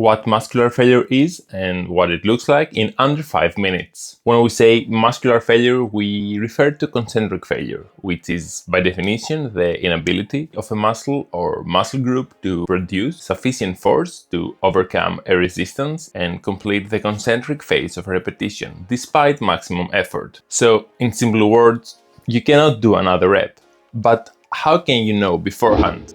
what muscular failure is and what it looks like in under 5 minutes. When we say muscular failure, we refer to concentric failure, which is by definition the inability of a muscle or muscle group to produce sufficient force to overcome a resistance and complete the concentric phase of a repetition despite maximum effort. So, in simple words, you cannot do another rep. But how can you know beforehand?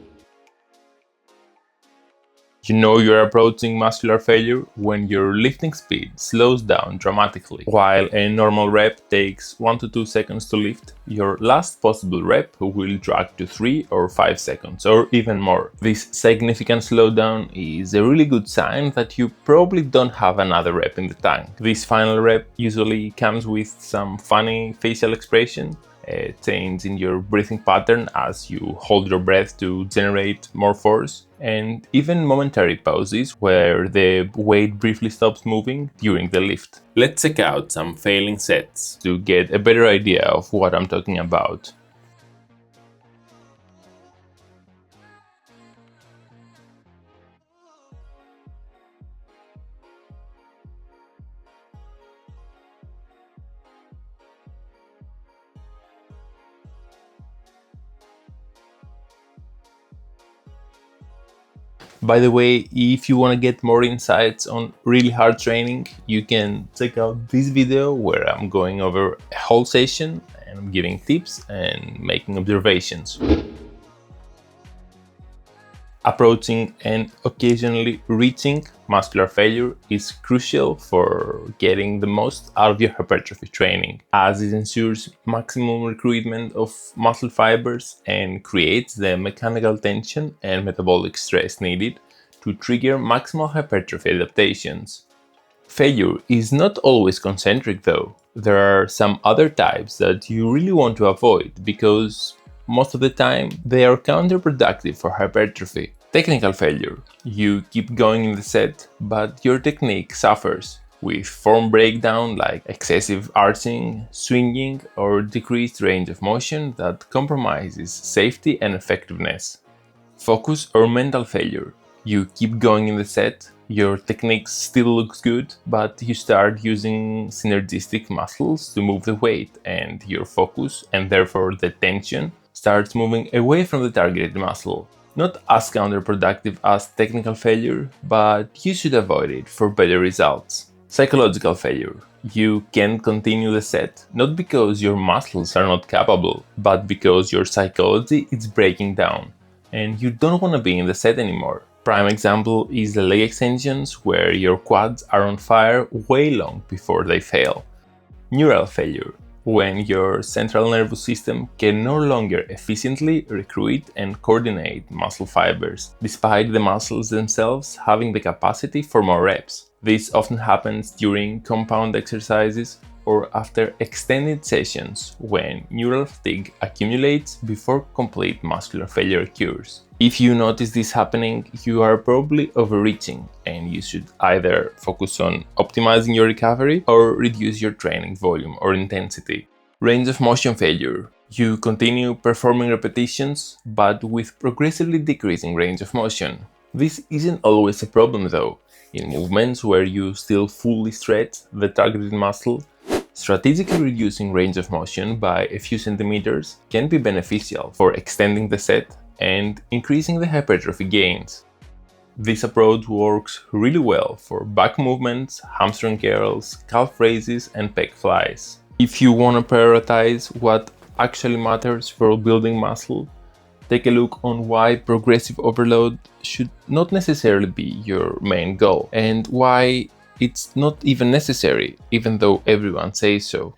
You know you're approaching muscular failure when your lifting speed slows down dramatically. While a normal rep takes 1 to 2 seconds to lift, your last possible rep will drag to 3 or 5 seconds or even more. This significant slowdown is a really good sign that you probably don't have another rep in the tank. This final rep usually comes with some funny facial expression, a change in your breathing pattern as you hold your breath to generate more force, and even momentary pauses where the weight briefly stops moving during the lift. Let's check out some failing sets to get a better idea of what I'm talking about. By the way, if you want to get more insights on really hard training, you can check out this video where I'm going over a whole session and I'm giving tips and making observations. Approaching and occasionally reaching muscular failure is crucial for getting the most out of your hypertrophy training, as it ensures maximum recruitment of muscle fibers and creates the mechanical tension and metabolic stress needed to trigger maximal hypertrophy adaptations. Failure is not always concentric though. There are some other types that you really want to avoid because most of the time they are counterproductive for hypertrophy. Technical failure. You keep going in the set, but your technique suffers with form breakdown like excessive arching, swinging, or decreased range of motion that compromises safety and effectiveness. Focus or mental failure. You keep going in the set, your technique still looks good, but you start using synergistic muscles to move the weight, and your focus, and therefore the tension, starts moving away from the targeted muscle. Not as counterproductive as technical failure, but you should avoid it for better results. Psychological failure. You can't continue the set, not because your muscles are not capable, but because your psychology is breaking down, and you don't want to be in the set anymore. Prime example is the leg extensions, where your quads are on fire way long before they fail. Neural failure. When your central nervous system can no longer efficiently recruit and coordinate muscle fibers, despite the muscles themselves having the capacity for more reps. This often happens during compound exercises or after extended sessions when neural fatigue accumulates before complete muscular failure occurs. If you notice this happening, you are probably overreaching and you should either focus on optimizing your recovery or reduce your training volume or intensity. Range of motion failure. You continue performing repetitions, but with progressively decreasing range of motion. This isn't always a problem though. In movements where you still fully stretch the targeted muscle, strategically reducing range of motion by a few centimeters can be beneficial for extending the set and increasing the hypertrophy gains. This approach works really well for back movements, hamstring curls, calf raises, and pec flies. If you want to prioritize what actually matters for building muscle, take a look on why progressive overload should not necessarily be your main goal and why it's not even necessary, even though everyone says so.